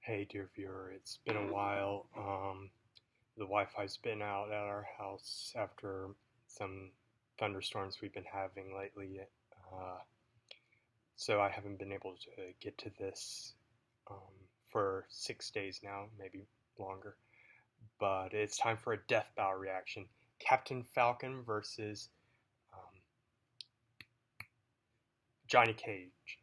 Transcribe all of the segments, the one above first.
Hey, dear viewer, it's been a while. The Wi-Fi's been out at our house after some thunderstorms we've been having lately, uh, so I haven't been able to get to this for 6 days now, maybe longer. But it's time for a death bow reaction. Captain Falcon versus um, Johnny Cage.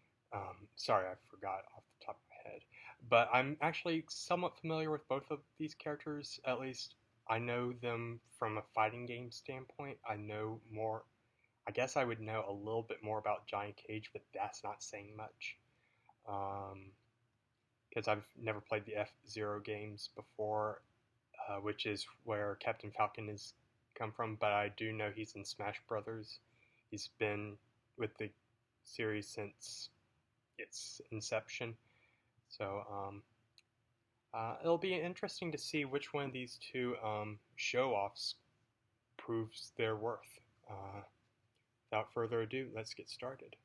Sorry, I forgot off the top of my head. But I'm actually somewhat familiar with both of these characters. At least I know them from a fighting game standpoint. I know more. I guess I would know a little bit more about Johnny Cage, but that's not saying much. Because I've never played the F-Zero games before, which is where Captain Falcon has come from. But I do know he's in Smash Brothers. He's been with the series since its inception. So it'll be interesting to see which one of these two show-offs proves their worth. Without further ado, let's get started.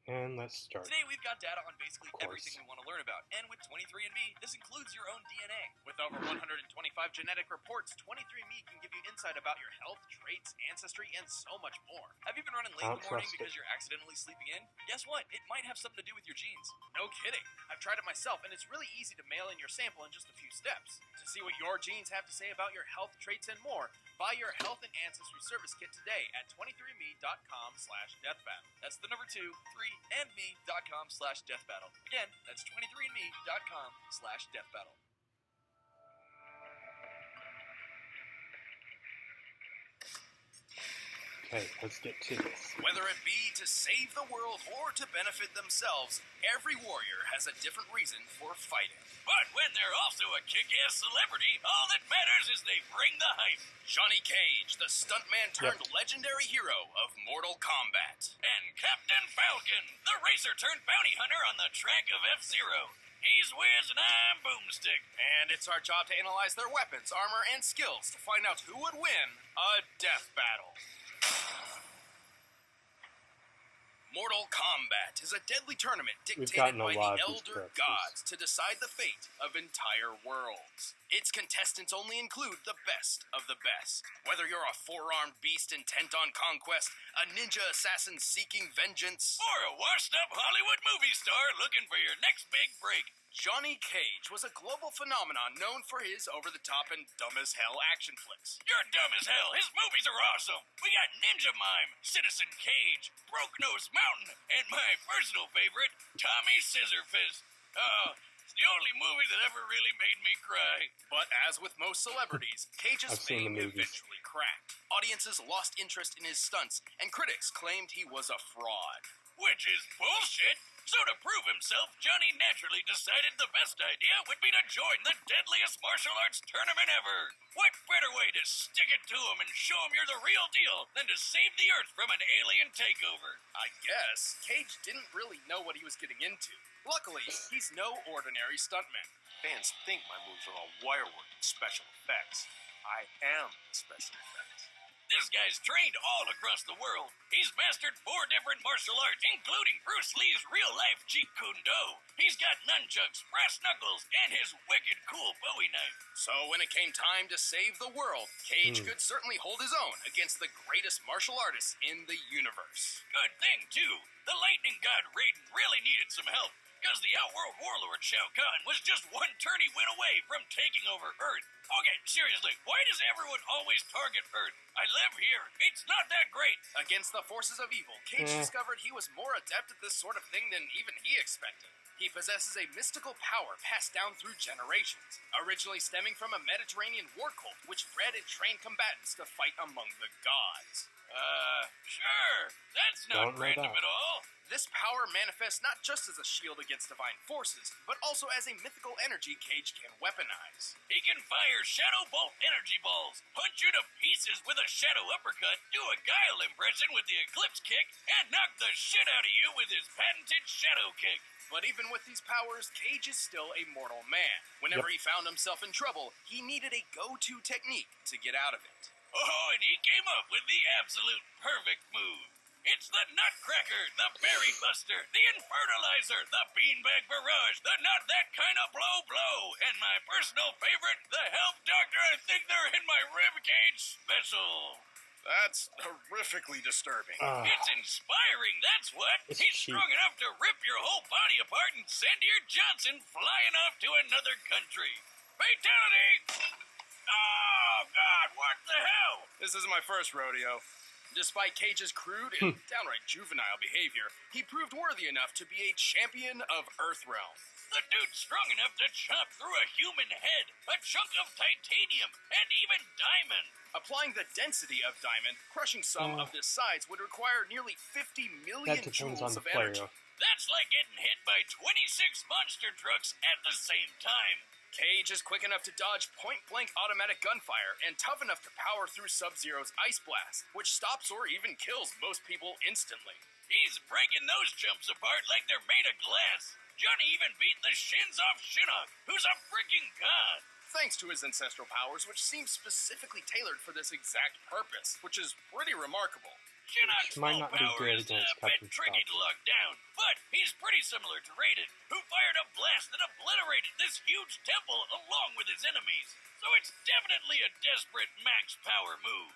And let's start. Today we've got data on basically everything we want to learn about, and with 23andMe, this includes your own DNA. With over 125 genetic reports, 23andMe can give you insight about your health, traits, ancestry, and so much more. Have you been running late in the morning because you're accidentally sleeping in? Guess what? It might have something to do with your genes. No kidding. I've tried it myself, and it's really easy to mail in your sample in just a few steps. To see what your genes have to say about your health, traits, and more, buy your health and ancestry service kit today at 23andme.com/deathbattle. That's the number 2, 3, and me.com/deathbattle. Again, that's 23andme.com/deathbattle. Okay, let's get to this. Whether it be to save the world or to benefit themselves, every warrior has a different reason for fighting. But when they're also a kick-ass celebrity, all that matters is they bring the hype. Johnny Cage, the stuntman turned legendary hero of Mortal Kombat. And Captain Falcon, the racer turned bounty hunter on the track of F-Zero. He's Wiz and I'm Boomstick. And it's our job to analyze their weapons, armor, and skills to find out who would win a death battle. Mortal Kombat is a deadly tournament dictated by the Elder Gods to decide the fate of entire worlds. Its contestants only include the best of the best. Whether you're a four-armed beast intent on conquest, a ninja assassin seeking vengeance, or a washed-up Hollywood movie star looking for your next big break, Johnny Cage was a global phenomenon known for his over-the-top and dumb-as-hell action flicks. You're dumb as hell! His movies are awesome! We got Ninja Mime, Citizen Cage, Broke Nose Mountain, and my personal favorite, Tommy Scissorfist. Oh, it's the only movie that ever really made me cry. But as with most celebrities, Cage's fame eventually cracked. Audiences lost interest in his stunts, and critics claimed he was a fraud. Which is bullshit! So to prove himself, Johnny naturally decided the best idea would be to join the deadliest martial arts tournament ever. What better way to stick it to him and show him you're the real deal than to save the Earth from an alien takeover? I guess Cage didn't really know what he was getting into. Luckily, he's no ordinary stuntman. Fans think my moves are all wirework and special effects. I am the special effects. This guy's trained all across the world. He's mastered 4 different martial arts, including Bruce Lee's real-life Jeet Kune Do. He's got nunchucks, brass knuckles, and his wicked cool Bowie knife. So when it came time to save the world, Cage could certainly hold his own against the greatest martial artists in the universe. Good thing, too. The lightning god Raiden really needed some help, because the Outworld warlord Shao Kahn was just one tourney win away from taking over Earth. Okay, seriously, why does everyone always target Earth? I live here. It's not that great. Against the forces of evil, Cage discovered he was more adept at this sort of thing than even he expected. He possesses a mystical power passed down through generations, originally stemming from a Mediterranean war cult which bred and trained combatants to fight among the gods. Sure. That's not random at all. This power manifests not just as a shield against divine forces, but also as a mythical energy Cage can weaponize. He can fire Shadow Bolt energy balls, punch you to pieces with a Shadow Uppercut, do a Guile impression with the Eclipse Kick, and knock the shit out of you with his patented Shadow Kick. But even with these powers, Cage is still a mortal man. Whenever he found himself in trouble, he needed a go-to technique to get out of it. Oh, and he came up with the absolute perfect move. It's the Nutcracker, the Berry Buster, the Infertilizer, the Beanbag Barrage, the Not That Kind of Blow, and my personal favorite, the Help Doctor, I think they're in my ribcage special. That's horrifically disturbing. It's inspiring, that's what. It's He's cheap. strong enough to rip your whole body apart and send your Johnson flying off to another country. Fatality! Oh, God, what the hell? This isn't my first rodeo. Despite Cage's crude and downright juvenile behavior, he proved worthy enough to be a champion of Earthrealm. The dude's strong enough to chop through a human head, a chunk of titanium, and even diamond. Applying the density of diamond, crushing some of this size would require nearly 50 million That depends on joules the of energy. player. That's like getting hit by 26 monster trucks at the same time. Cage is quick enough to dodge point-blank automatic gunfire and tough enough to power through Sub-Zero's Ice Blast, which stops or even kills most people instantly. He's breaking those jumps apart like they're made of glass. Johnny even beat the shins off Shinnok, who's a freaking god. Thanks to his ancestral powers, which seem specifically tailored for this exact purpose, which is pretty remarkable. Shinnok's might full not be power good is against a bit Captain tricky to Falcon. lock down, but he's pretty similar to Raiden, who fired a blast that obliterated this huge temple along with his enemies. So it's definitely a desperate max power move.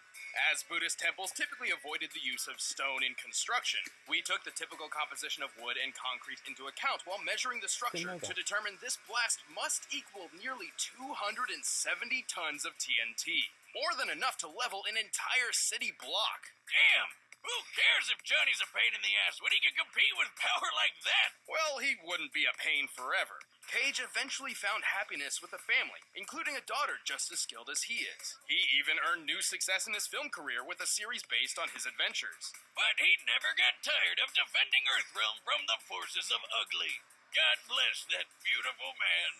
As Buddhist temples typically avoided the use of stone in construction, we took the typical composition of wood and concrete into account while measuring the structure to determine this blast must equal nearly 270 tons of TNT. More than enough to level an entire city block. Damn! Who cares if Johnny's a pain in the ass when he can compete with power like that? Well, he wouldn't be a pain forever. Cage eventually found happiness with a family, including a daughter just as skilled as he is. He even earned new success in his film career with a series based on his adventures. But he never got tired of defending Earthrealm from the forces of ugly. God bless that beautiful man.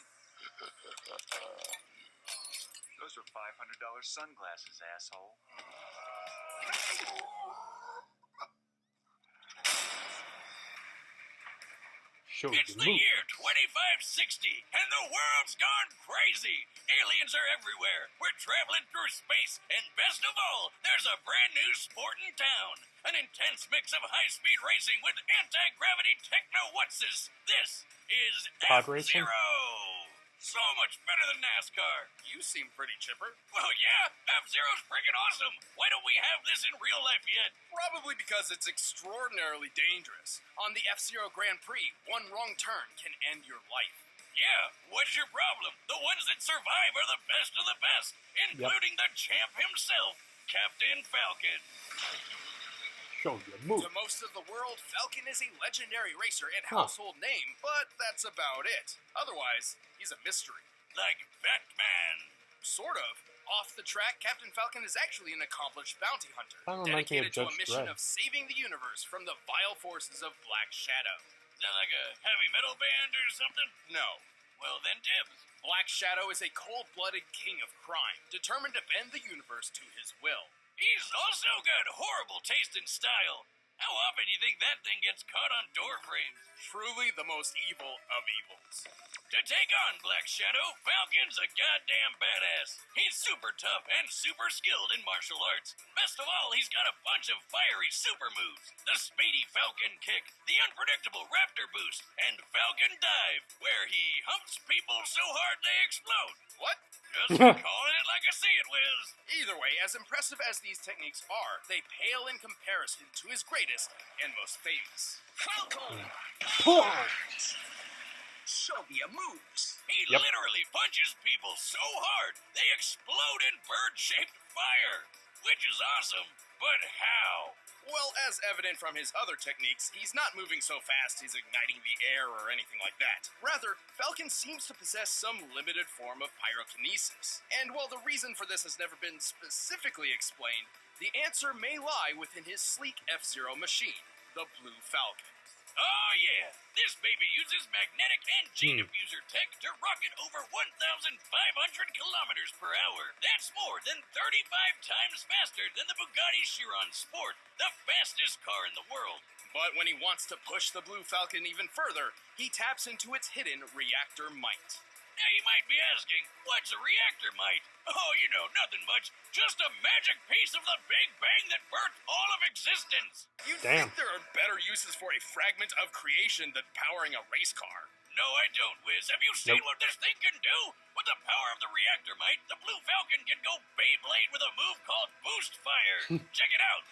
Those are $500 sunglasses, asshole. Show It's you the move. year 2560, and the world's gone crazy. Aliens are everywhere. We're traveling through space, and best of all, there's a brand new sport in town. An intense mix of high-speed racing with anti-gravity techno-whatsis. This is Pod racing? F-Zero. So much better than NASCAR. You seem pretty chipper. Well, yeah, F-Zero's freaking awesome. Why don't we have this in real life yet? Probably because it's extraordinarily dangerous. On the F-Zero Grand Prix, one wrong turn can end your life. Yeah, what's your problem? The ones that survive are the best of the best, including the champ himself, Captain Falcon. Show you move. To most of the world, Falcon is a legendary racer and household name, but that's about it. Otherwise, he's a mystery. Like Batman. Sort of. Off the track, Captain Falcon is actually an accomplished bounty hunter, That reminds me of dedicated to a Judge mission Dredd. of saving the universe from the vile forces of Black Shadow. Sound like a heavy metal band or something? No. Well, then dibs. Black Shadow is a cold-blooded king of crime, determined to bend the universe to his will. He's also got horrible taste and style. How often do you think that thing gets caught on door frames? Truly the most evil of evils. To take on Black Shadow, Falcon's a goddamn badass. He's super tough and super skilled in martial arts. Best of all, he's got a bunch of fiery super moves. The Speedy Falcon Kick, the Unpredictable Raptor Boost, and Falcon Dive, where he humps people so hard they explode. What? Just calling it like I see it, Wiz. Either way, as impressive as these techniques are, they pale in comparison to his greatest and most famous. Falcon! Punch! Show me your moves. He Yep. literally punches people so hard they explode in bird-shaped fire, which is awesome. But how? Well, as evident from his other techniques, he's not moving so fast he's igniting the air or anything like that. Rather, Falcon seems to possess some limited form of pyrokinesis. And while the reason for this has never been specifically explained, the answer may lie within his sleek F-Zero machine, the Blue Falcon. Oh yeah, this baby uses magnetic and G-diffuser tech to rocket over 1,500 kilometers per hour. That's more than 35 times faster than the Bugatti Chiron Sport, the fastest car in the world. But when he wants to push the Blue Falcon even further, he taps into its hidden reactor might. Now you might be asking, what's a reactor mite? Oh, you know, nothing much. Just a magic piece of the Big Bang that birthed all of existence. You'd Damn. think there are better uses for a fragment of creation than powering a race car. No, I don't, Wiz. Have you seen Nope. what this thing can do? With the power of the reactor mite, the Blue Falcon can go Beyblade with a move called Boost Fire. Check it out.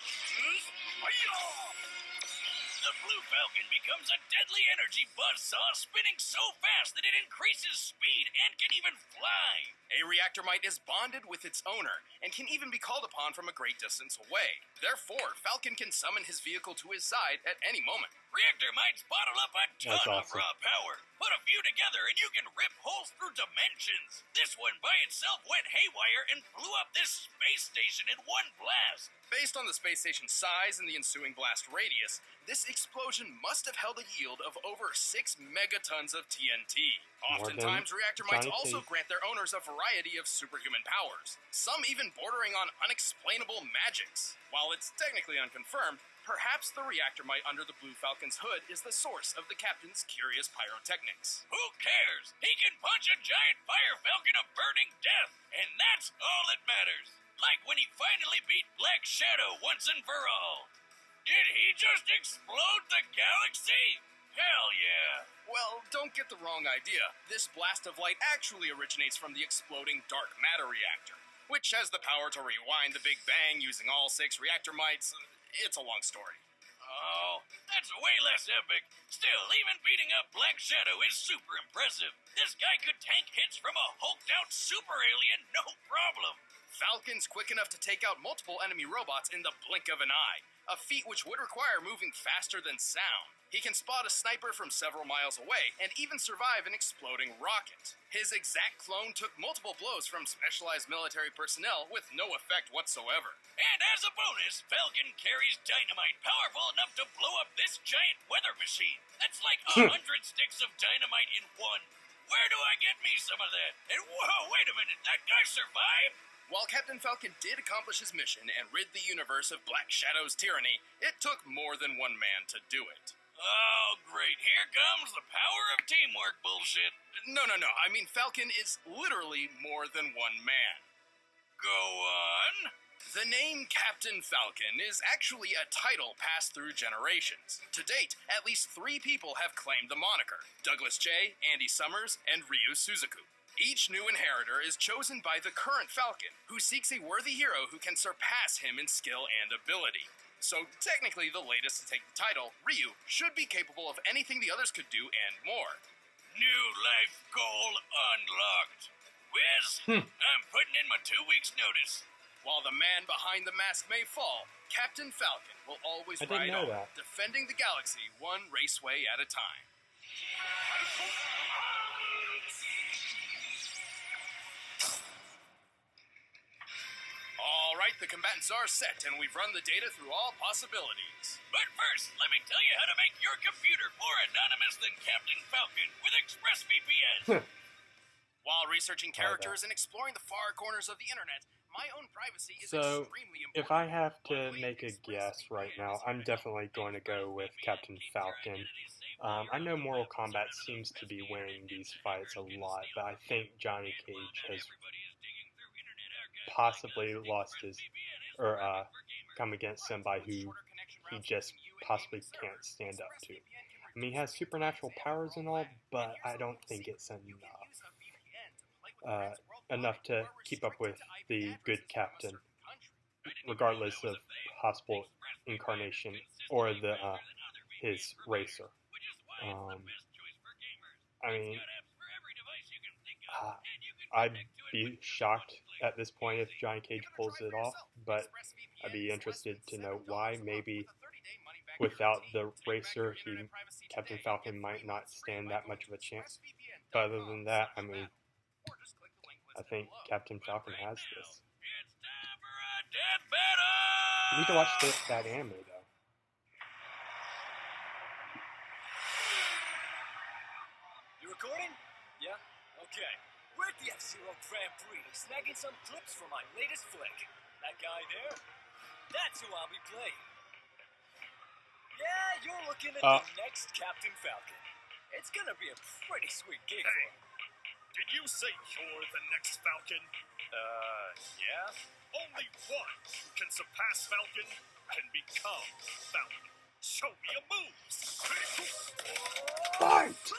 The Blue Falcon becomes a deadly energy buzzsaw spinning so fast that it increases speed and can even fly. A reactor mite is bonded with its owner and can even be called upon from a great distance away. Therefore, Falcon can summon his vehicle to his side at any moment. Reactor mites bottle up a ton That's of awesome. raw power. Put a few together and you can rip holes through dimensions. This one by itself went haywire and blew up this space station in one blast. Based on the space station's size and the ensuing blast radius, this explosion must have held a yield of over 6 megatons of TNT. More than Oftentimes, reactor mites Johnny also Cage. grant their owners a variety of superhuman powers, some even bordering on unexplainable magics. While it's technically unconfirmed, perhaps the reactor mite under the Blue Falcon's hood is the source of the Captain's curious pyrotechnics. Who cares? He can punch a giant fire falcon of burning death, and that's all that matters. Like when he finally beat Black Shadow once and for all. Did he just explode the galaxy? Hell yeah. Well, don't get the wrong idea. This blast of light actually originates from the exploding dark matter reactor, which has the power to rewind the Big Bang using all 6 reactor mites. It's a long story. Oh, that's way less epic. Still, even beating up Black Shadow is super impressive. This guy could tank hits from a hulked-out super alien, no problem. Falcon's quick enough to take out multiple enemy robots in the blink of an eye, a feat which would require moving faster than sound. He can spot a sniper from several miles away and even survive an exploding rocket. His exact clone took multiple blows from specialized military personnel with no effect whatsoever. And as a bonus, Falcon carries dynamite powerful enough to blow up this giant weather machine. That's like 100 sticks of dynamite in one. Where do I get me some of that? And whoa, wait a minute, that guy survived? While Captain Falcon did accomplish his mission and rid the universe of Black Shadow's tyranny, it took more than one man to do it. Oh, great. Here comes the power of teamwork bullshit. No. I mean, Falcon is literally more than one man. Go on. The name Captain Falcon is actually a title passed through generations. To date, at least 3 people have claimed the moniker: Douglas J., Andy Summers, and Ryu Suzuku. Each new inheritor is chosen by the current Falcon, who seeks a worthy hero who can surpass him in skill and ability. So technically the latest to take the title, Ryu, should be capable of anything the others could do and more. New life goal unlocked. Wiz, I'm putting in my 2 weeks' notice. While the man behind the mask may fall, Captain Falcon will always I didn't ride know on, that. defending the galaxy one raceway at a time. All right, the combatants are set, and we've run the data through all possibilities. But first, let me tell you how to make your computer more anonymous than Captain Falcon with ExpressVPN. While researching characters and exploring the far corners of the internet, my own privacy is So, extremely important. if I have to make a guess right now, I'm definitely going to go with Captain Falcon. I know Mortal Kombat seems to be winning these fights a lot, but I think Johnny Cage has possibly lost his, or come against somebody who he just possibly can't stand up to. I mean, he has supernatural powers and all, but I don't think it's enough to keep up with the good Captain, regardless of possible incarnation or the his racer. I mean, I'd be shocked at this point if Johnny Cage pulls it off, but I'd be interested to know why. Maybe without the racer, Captain Falcon might not stand that much of a chance. But other than that, I mean, I think Captain Falcon has this. It's time for a death battle! You need to watch that anime, though. You recording? Yeah? Okay. We're at the F-Zero Grand Prix, snagging some clips for my latest flick. That guy there? That's who I'll be playing. Yeah, you're looking at the next Captain Falcon. It's gonna be a pretty sweet gig for him. Did you say you're the next Falcon? Yeah? Only one who can surpass Falcon can become Falcon. Show me your moves! Fight!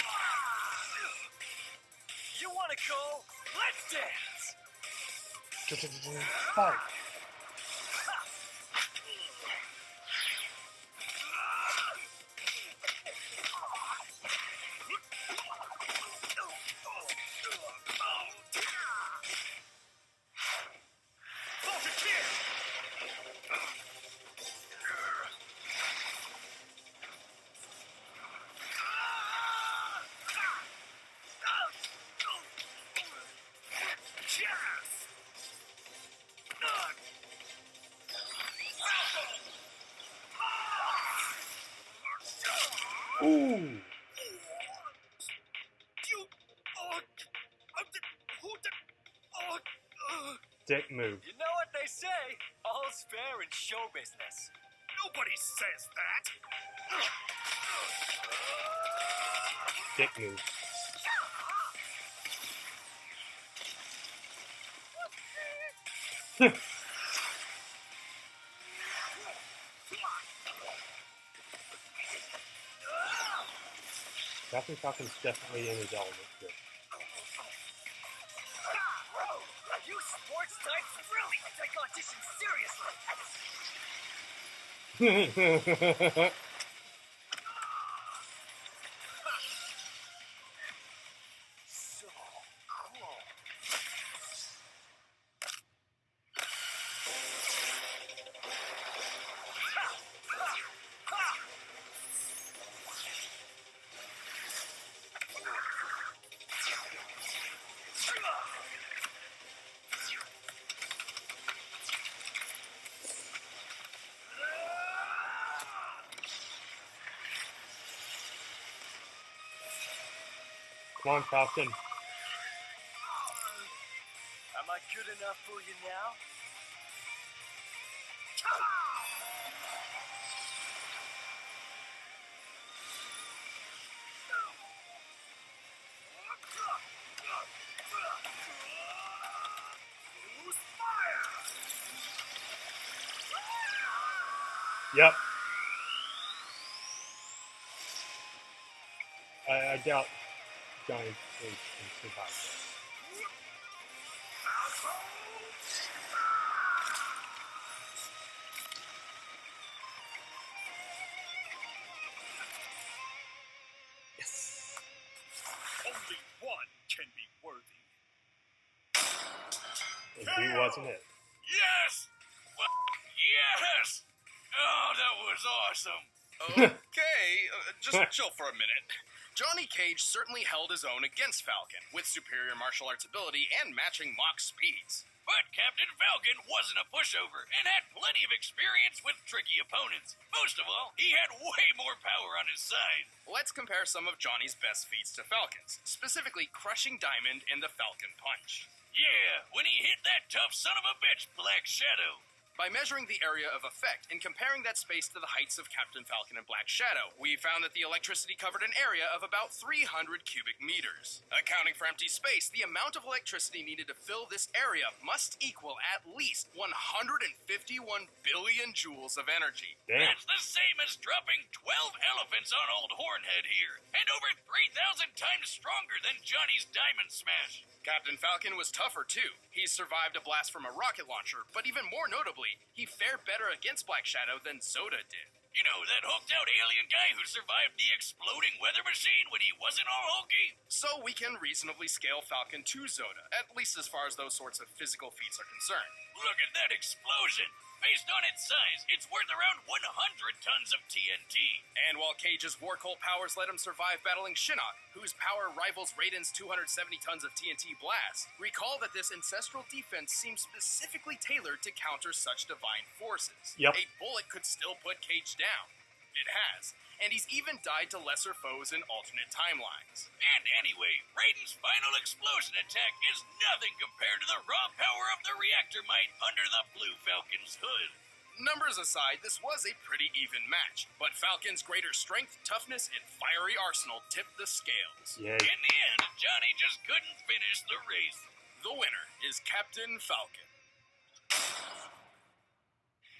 You wanna go? Let's dance! Fight! Falcon Kid! Ooh! Dick move. You know what they say? All's fair in show business. Nobody says that! Dick move. Captain Falcon's definitely in his element here. You sports types really take auditions seriously. So cool. Come on, Falcon. Am I good enough for you now? Yep. I doubt Johnny can survive. Yes. Only one can be worthy. And he wasn't it. Yes! Yes! Oh, that was awesome. Okay, just chill for a minute. Johnny Cage certainly held his own against Falcon, with superior martial arts ability and matching Mach speeds. But Captain Falcon wasn't a pushover and had plenty of experience with tricky opponents. Most of all, he had way more power on his side. Let's compare some of Johnny's best feats to Falcon's, specifically crushing Diamond in the Falcon Punch. Yeah, when he hit that tough son of a bitch, Black Shadow. By measuring the area of effect and comparing that space to the heights of Captain Falcon and Black Shadow, we found that the electricity covered an area of about 300 cubic meters. Accounting for empty space, the amount of electricity needed to fill this area must equal at least 151 billion joules of energy. Damn. That's the same as dropping 12 elephants on old Hornhead here, and over 3,000 times stronger than Johnny's Diamond Smash. Captain Falcon was tougher too. He survived a blast from a rocket launcher, but even more notably, he fared better against Black Shadow than Zoda did. You know, that hulked-out alien guy who survived the exploding weather machine when he wasn't all hulky? So we can reasonably scale Falcon to Zoda, at least as far as those sorts of physical feats are concerned. Look at that explosion! Based on its size, it's worth around 100 tons of TNT. And while Cage's war cult powers let him survive battling Shinnok, whose power rivals Raiden's 270 tons of TNT blast, recall that this ancestral defense seems specifically tailored to counter such divine forces. Yep. A bullet could still put Cage down. It has. And he's even died to lesser foes in alternate timelines. And anyway, Raiden's final explosion attack is nothing compared to the raw power of the reactor might under the Blue Falcon's hood. Numbers aside, this was a pretty even match, but Falcon's greater strength, toughness, and fiery arsenal tipped the scales. Yay. In the end, Johnny just couldn't finish the race. The winner is Captain Falcon.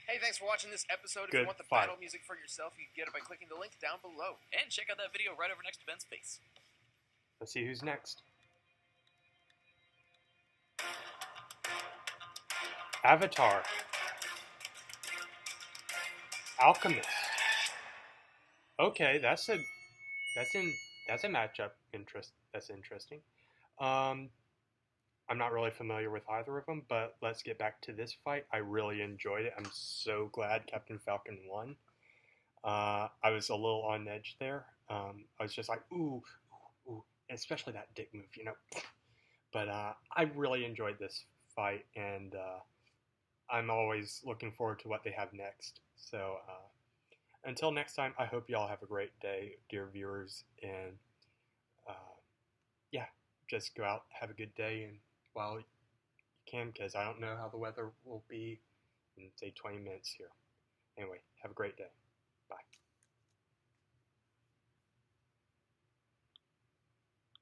Hey, thanks for watching this episode. If Good you want the fight. battle music for yourself, you can get it by clicking the link down below. And check out that video right over next to Ben's face. Let's see who's next. Avatar. Alchemist. Okay, that's a matchup that's interesting. I'm not really familiar with either of them, but let's get back to this fight. I really enjoyed it. I'm so glad Captain Falcon won. I was a little on edge there. I was just like, ooh, especially that dick move, you know. But I really enjoyed this fight, and I'm always looking forward to what they have next. So until next time, I hope you all have a great day, dear viewers, and yeah, just go out, have a good day, and while you can, because I don't know how the weather will be in, say, 20 minutes here. Anyway, have a great day. Bye.